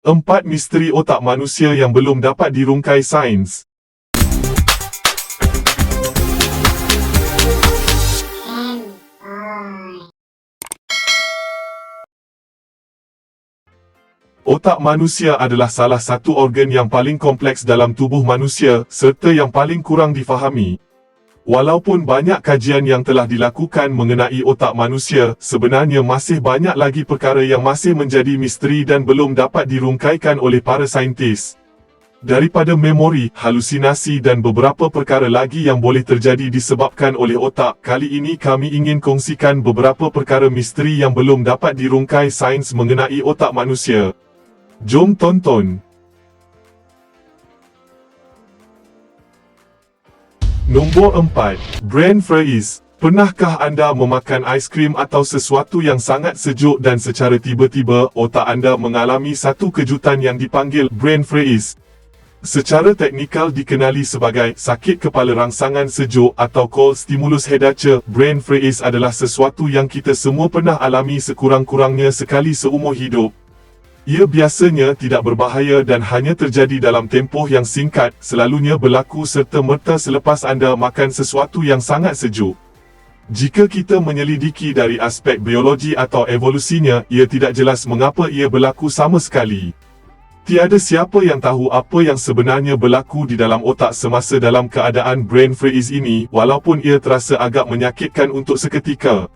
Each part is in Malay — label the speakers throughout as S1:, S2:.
S1: 4 misteri otak manusia yang belum dapat dirungkai sains. Otak manusia adalah salah satu organ yang paling kompleks dalam tubuh manusia serta yang paling kurang difahami. Walaupun banyak kajian yang telah dilakukan mengenai otak manusia, sebenarnya masih banyak lagi perkara yang masih menjadi misteri dan belum dapat dirungkaikan oleh para saintis. Daripada memori, halusinasi dan beberapa perkara lagi yang boleh terjadi disebabkan oleh otak, kali ini kami ingin kongsikan beberapa perkara misteri yang belum dapat dirungkai sains mengenai otak manusia. Jom tonton. Nombor 4. Brain freeze. Pernahkah anda memakan aiskrim atau sesuatu yang sangat sejuk dan secara tiba-tiba otak anda mengalami satu kejutan yang dipanggil brain freeze? Secara teknikal dikenali sebagai sakit kepala rangsangan sejuk atau cold stimulus headache. Brain freeze adalah sesuatu yang kita semua pernah alami sekurang-kurangnya sekali seumur hidup. Ia biasanya tidak berbahaya dan hanya terjadi dalam tempoh yang singkat, selalunya berlaku serta-merta selepas anda makan sesuatu yang sangat sejuk. Jika kita menyelidiki dari aspek biologi atau evolusinya, ia tidak jelas mengapa ia berlaku sama sekali. Tiada siapa yang tahu apa yang sebenarnya berlaku di dalam otak semasa dalam keadaan brain freeze ini, walaupun ia terasa agak menyakitkan untuk seketika.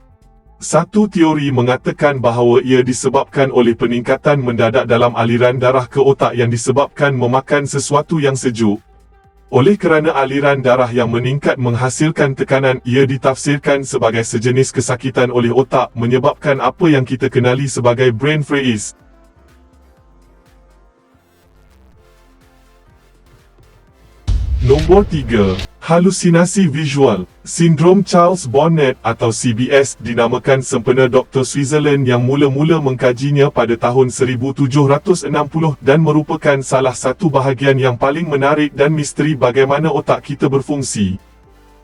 S1: Satu teori mengatakan bahawa ia disebabkan oleh peningkatan mendadak dalam aliran darah ke otak yang disebabkan memakan sesuatu yang sejuk. Oleh kerana aliran darah yang meningkat menghasilkan tekanan, ia ditafsirkan sebagai sejenis kesakitan oleh otak menyebabkan apa yang kita kenali sebagai brain freeze. Nombor 3. Halusinasi visual. Sindrom Charles Bonnet atau CBS dinamakan sempena Dr. Switzerland yang mula-mula mengkajinya pada tahun 1760 dan merupakan salah satu bahagian yang paling menarik dan misteri bagaimana otak kita berfungsi.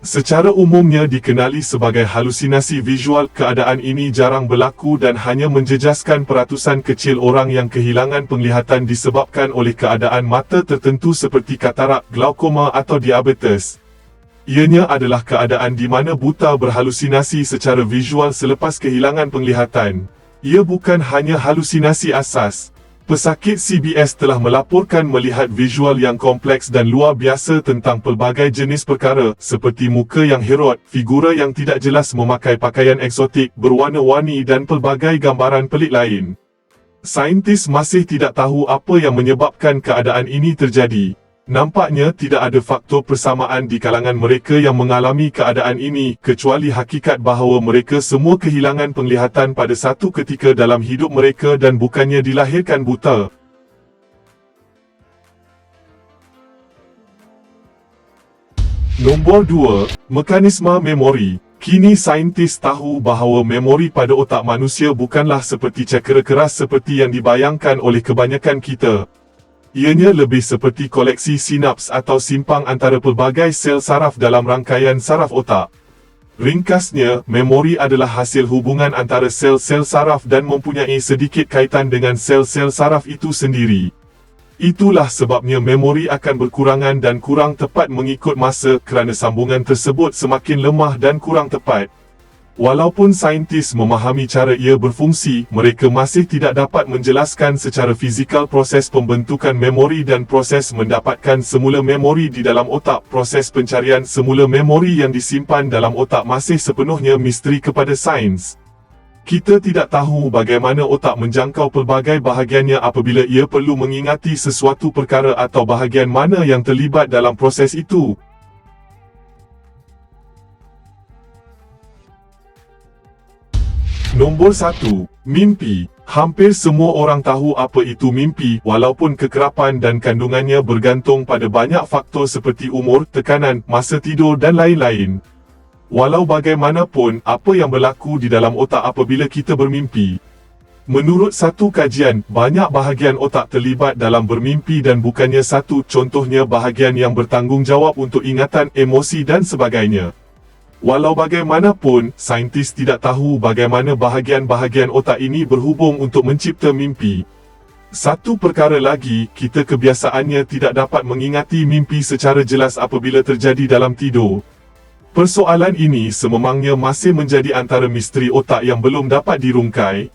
S1: Secara umumnya dikenali sebagai halusinasi visual, keadaan ini jarang berlaku dan hanya menjejaskan peratusan kecil orang yang kehilangan penglihatan disebabkan oleh keadaan mata tertentu seperti katarak, glaukoma atau diabetes. Ianya adalah keadaan di mana buta berhalusinasi secara visual selepas kehilangan penglihatan. Ia bukan hanya halusinasi asas. Pesakit CBS telah melaporkan melihat visual yang kompleks dan luar biasa tentang pelbagai jenis perkara, seperti muka yang herot, figura yang tidak jelas memakai pakaian eksotik, berwarna-warni dan pelbagai gambaran pelik lain. Saintis masih tidak tahu apa yang menyebabkan keadaan ini terjadi. Nampaknya tidak ada faktor persamaan di kalangan mereka yang mengalami keadaan ini, kecuali hakikat bahawa mereka semua kehilangan penglihatan pada satu ketika dalam hidup mereka dan bukannya dilahirkan buta. Nombor 2. Mekanisme memori. Kini saintis tahu bahawa memori pada otak manusia bukanlah seperti cakera keras seperti yang dibayangkan oleh kebanyakan kita. Ianya lebih seperti koleksi sinaps atau simpang antara pelbagai sel saraf dalam rangkaian saraf otak. Ringkasnya, memori adalah hasil hubungan antara sel-sel saraf dan mempunyai sedikit kaitan dengan sel-sel saraf itu sendiri. Itulah sebabnya memori akan berkurangan dan kurang tepat mengikut masa kerana sambungan tersebut semakin lemah dan kurang tepat. Walaupun saintis memahami cara ia berfungsi, mereka masih tidak dapat menjelaskan secara fizikal proses pembentukan memori dan proses mendapatkan semula memori di dalam otak. Proses pencarian semula memori yang disimpan dalam otak masih sepenuhnya misteri kepada sains. Kita tidak tahu bagaimana otak menjangkau pelbagai bahagiannya apabila ia perlu mengingati sesuatu perkara atau bahagian mana yang terlibat dalam proses itu. Nombor 1. Mimpi. Hampir semua orang tahu apa itu mimpi, walaupun kekerapan dan kandungannya bergantung pada banyak faktor seperti umur, tekanan, masa tidur dan lain-lain. Walau bagaimanapun, apa yang berlaku di dalam otak apabila kita bermimpi? Menurut satu kajian, banyak bahagian otak terlibat dalam bermimpi dan bukannya satu, contohnya bahagian yang bertanggungjawab untuk ingatan, emosi dan sebagainya. Walau bagaimanapun, saintis tidak tahu bagaimana bahagian-bahagian otak ini berhubung untuk mencipta mimpi. Satu perkara lagi, kita kebiasaannya tidak dapat mengingati mimpi secara jelas apabila terjadi dalam tidur. Persoalan ini sememangnya masih menjadi antara misteri otak yang belum dapat dirungkai.